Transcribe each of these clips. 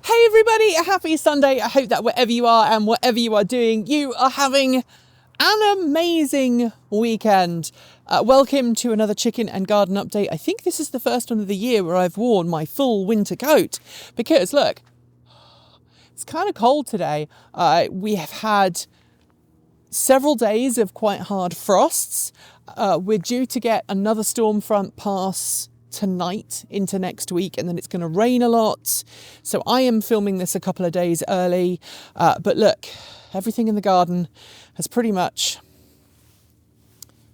Hey everybody, a happy Sunday. I hope that wherever you are and whatever you are doing, you are having an amazing weekend. Welcome to another chicken and garden update. I think this is the first one of the year where I've worn my full winter coat because look, it's kind of cold today. We have had several days of quite hard frosts. We're due to get another storm front pass tonight into next week, and then it's going to rain a lot. So I am filming this a couple of days early. But look, everything in the garden has pretty much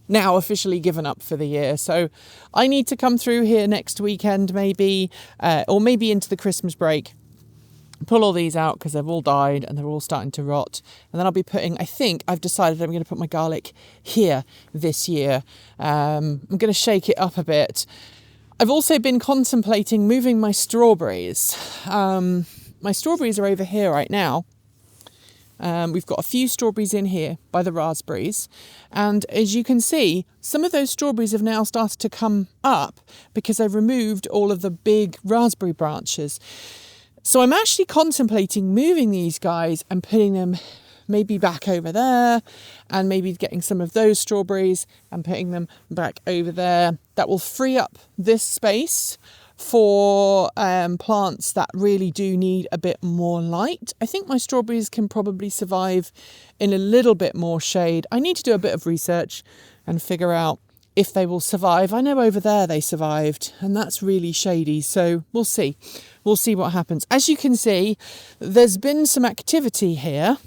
now officially given up for the year. So I need to come through here next weekend maybe, or maybe into the Christmas break. Pull all these out because they've all died and they're all starting to rot. And then I'll be putting, I think I've decided I'm going to put my garlic here this year. I'm going to shake it up a bit. I've also been contemplating moving my strawberries. My strawberries are over here right now. We've got a few strawberries in here by the raspberries. And as you can see, some of those strawberries have now started to come up because I've removed all of the big raspberry branches. So I'm actually contemplating moving these guys and putting them maybe back over there, and maybe getting some of those strawberries and putting them back over there. That will free up this space for plants that really do need a bit more light. I think my strawberries can probably survive in a little bit more shade. I need to do a bit of research and figure out if they will survive. I know over there they survived, and that's really shady, so we'll see. We'll see what happens. As you can see, there's been some activity here.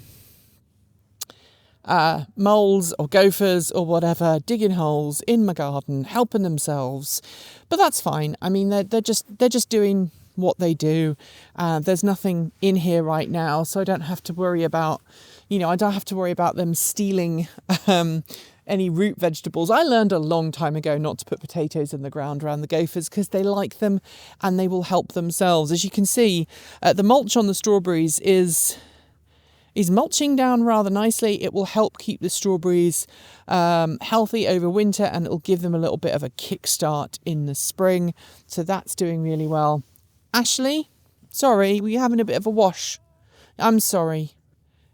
Moles or gophers or whatever digging holes in my garden, helping themselves, but that's fine. I mean, they're just doing what they do. There's nothing in here right now, so I don't have to worry about, I don't have to worry about them stealing any root vegetables. I learned a long time ago not to put potatoes in the ground around the gophers because they like them and they will help themselves. As you can see, the mulch on the strawberries is mulching down rather nicely. It will help keep the strawberries healthy over winter, and it'll give them a little bit of a kickstart in the spring. So that's doing really well. Ashley, sorry, we're having a bit of a wash. I'm sorry.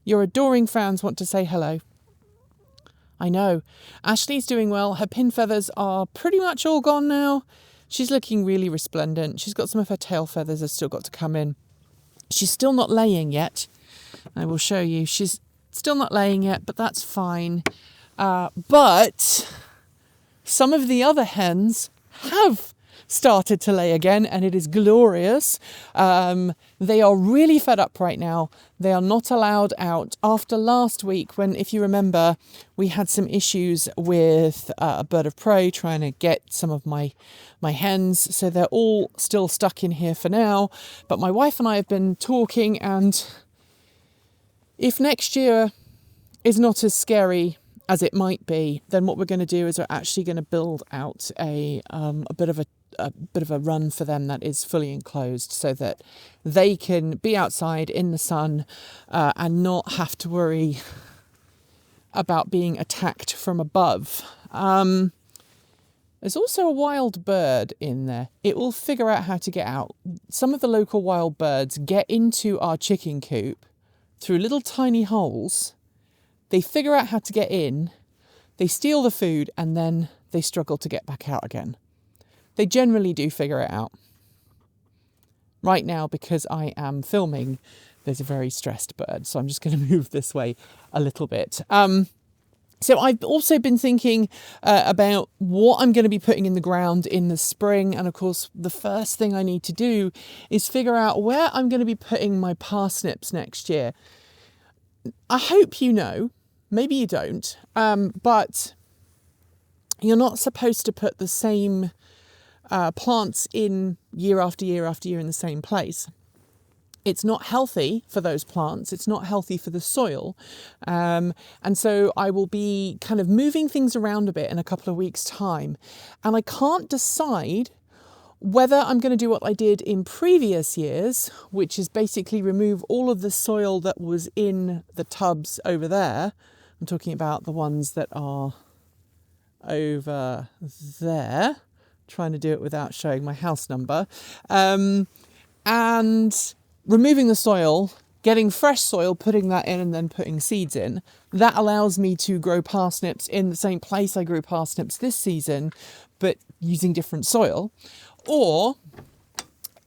Your adoring fans want to say hello. I know. Ashley's doing well. Her pin feathers are pretty much all gone now. She's looking really resplendent. She's got some of her tail feathers have still got to come in. She's still not laying yet. I will show you. She's still not laying yet, but that's fine. But some of the other hens have started to lay again, and it is glorious. They are really fed up right now. They are not allowed out. After last week, when, if you remember, we had some issues with a bird of prey trying to get some of my hens. So they're all still stuck in here for now. But my wife and I have been talking, and if next year is not as scary as it might be, then what we're going to do is we're actually going to build out a bit of a run for them that is fully enclosed, so that they can be outside in the sun and not have to worry about being attacked from above. There's also a wild bird in there. It will figure out how to get out. Some of the local wild birds get into our chicken coop through little tiny holes. They figure out how to get in, they steal the food, and then they struggle to get back out again. They generally do figure it out. Right now, because I am filming, there's a very stressed bird, so I'm just going to move this way a little bit. So I've also been thinking about what I'm going to be putting in the ground in the spring. And of course, the first thing I need to do is figure out where I'm going to be putting my parsnips next year. I hope you know, maybe you don't, but you're not supposed to put the same plants in year after year after year in the same place. It's not healthy for those plants. It's not healthy for the soil. And so I will be kind of moving things around a bit in a couple of weeks' time. And I can't decide whether I'm going to do what I did in previous years, which is basically remove all of the soil that was in the tubs over there. I'm talking about the ones that are over there. Trying to do it without showing my house number. And removing the soil, getting fresh soil, putting that in and then putting seeds in, that allows me to grow parsnips in the same place I grew parsnips this season, but using different soil. Or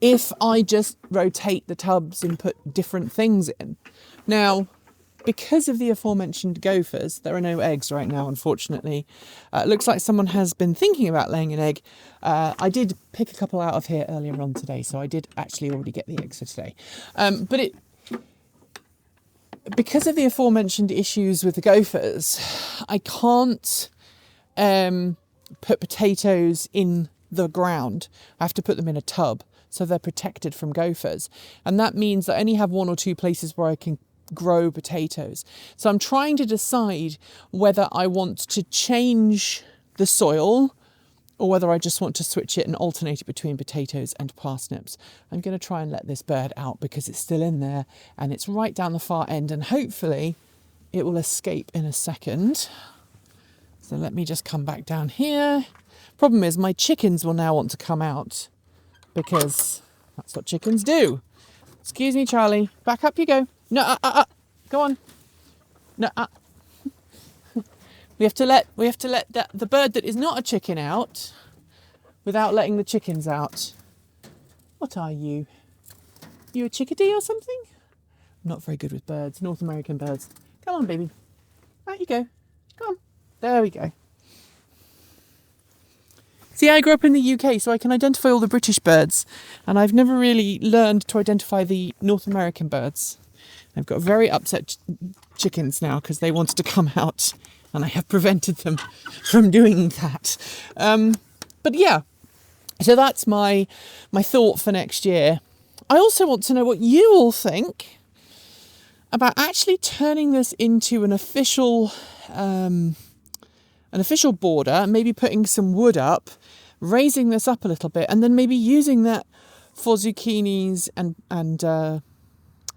if I just rotate the tubs and put different things in. Now, because of the aforementioned gophers, there are no eggs right now, unfortunately. It looks like someone has been thinking about laying an egg. I did pick a couple out of here earlier on today, so I did actually already get the eggs for today. Because of the aforementioned issues with the gophers, I can't put potatoes in the ground. I have to put them in a tub, so they're protected from gophers. And that means that I only have 1 or 2 places where I can grow potatoes. So I'm trying to decide whether I want to change the soil or whether I just want to switch it and alternate it between potatoes and parsnips. I'm going to try and let this bird out because it's still in there and it's right down the far end, and hopefully it will escape in a second. So let me just come back down here. Problem is my chickens will now want to come out because that's what chickens do. Excuse me, Charlie. Back up you go. No, go on. No, We have to let the bird that is not a chicken out without letting the chickens out. What are you? You a chickadee or something? I'm not very good with birds, North American birds. Come on, baby. Out you go. Come on. There we go. See, I grew up in the UK, so I can identify all the British birds, and I've never really learned to identify the North American birds. I've got very upset chickens now because they wanted to come out, and I have prevented them from doing that. But yeah, so that's my thought for next year. I also want to know what you all think about actually turning this into an official border, maybe putting some wood up, raising this up a little bit, and then maybe using that for zucchinis and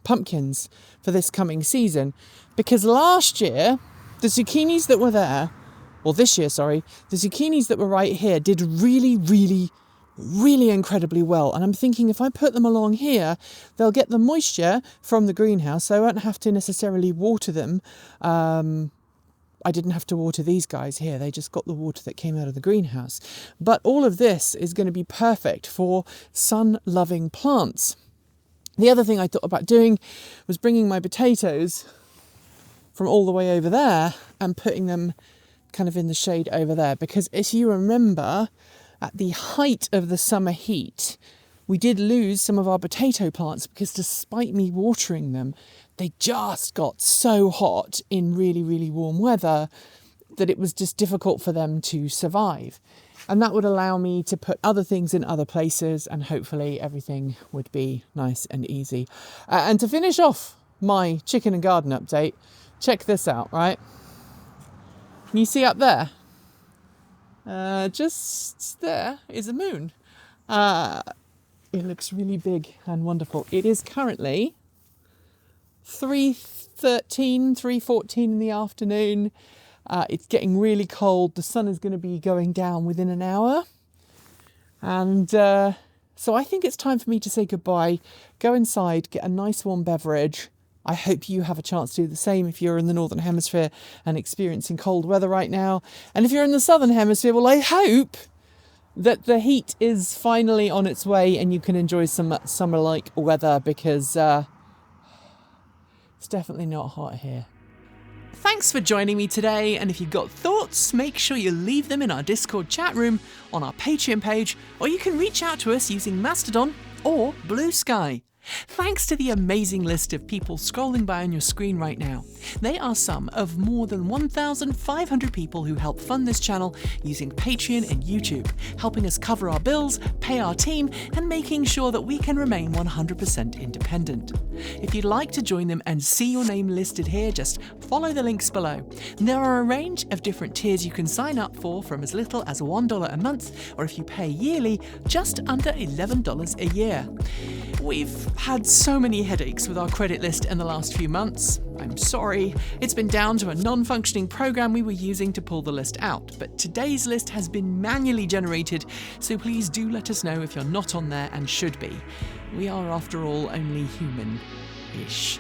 pumpkins for this coming season. Because last year, the zucchinis that were there, or this year, sorry, the zucchinis that were right here did really, really, really incredibly well. And I'm thinking if I put them along here, they'll get the moisture from the greenhouse, so I won't have to necessarily water them. I didn't have to water these guys here. They just got the water that came out of the greenhouse. But all of this is going to be perfect for sun-loving plants. The other thing I thought about doing was bringing my potatoes from all the way over there and putting them kind of in the shade over there. Because if you remember, at the height of the summer heat, we did lose some of our potato plants because despite me watering them, they just got so hot in really, really warm weather that it was just difficult for them to survive. And that would allow me to put other things in other places, and hopefully everything would be nice and easy. And to finish off my chicken and garden update, check this out, right? Can you see up there? Just there is a moon. It looks really big and wonderful. It is currently 3:14 in the afternoon. It's getting really cold. The sun is going to be going down within an hour. And so I think it's time for me to say goodbye, go inside, get a nice warm beverage. I hope you have a chance to do the same if you're in the Northern Hemisphere and experiencing cold weather right now. And if you're in the Southern Hemisphere, well, I hope that the heat is finally on its way and you can enjoy some summer-like weather, because it's definitely not hot here. Thanks for joining me today, and if you've got thoughts, make sure you leave them in our Discord chat room, on our Patreon page, or you can reach out to us using Mastodon or Blue Sky. Thanks to the amazing list of people scrolling by on your screen right now. They are some of more than 1,500 people who help fund this channel using Patreon and YouTube, helping us cover our bills, pay our team, and making sure that we can remain 100% independent. If you'd like to join them and see your name listed here, just follow the links below. There are a range of different tiers you can sign up for, from as little as $1 a month, or if you pay yearly, just under $11 a year. We've had so many headaches with our credit list in the last few months. I'm sorry, it's been down to a non-functioning program we were using to pull the list out, but today's list has been manually generated, so please do let us know if you're not on there and should be. We are, after all, only human-ish.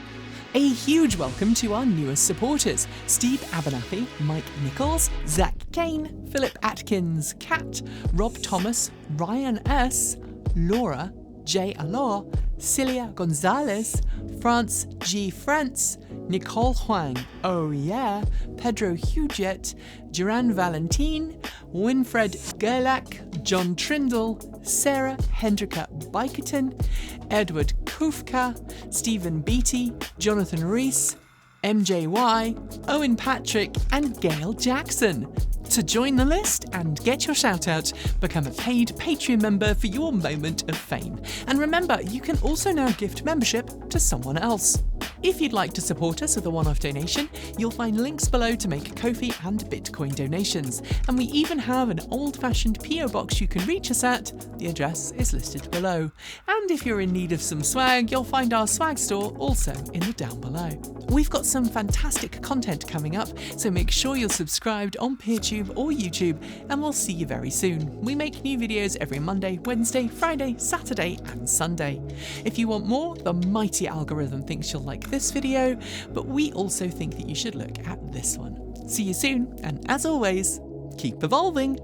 A huge welcome to our newest supporters: Steve Abernathy, Mike Nichols, Zach Kane, Philip Atkins, Kat, Rob Thomas, Ryan S., Laura, Jay Alor, Celia Gonzalez, France G. France, Nicole Huang, oh yeah, Pedro Huget, Duran Valentine, Winfred Gerlach, John Trindle, Sarah Hendrika Biketon, Edward Kufka, Stephen Beatty, Jonathan Rees, MJY, Owen Patrick, and Gail Jackson. To join the list and get your shout out, become a paid Patreon member for your moment of fame. And remember, you can also now gift membership to someone else. If you'd like to support us with a one-off donation, you'll find links below to make Ko-fi and Bitcoin donations. And we even have an old-fashioned PO box you can reach us at. The address is listed below. And if you're in need of some swag, you'll find our swag store also in the down below. We've got some fantastic content coming up, so make sure you're subscribed on PeerTube or YouTube, and we'll see you very soon. We make new videos every Monday, Wednesday, Friday, Saturday, and Sunday. If you want more, the mighty algorithm thinks you'll like this video, but we also think that you should look at this one. See you soon, and as always, keep evolving!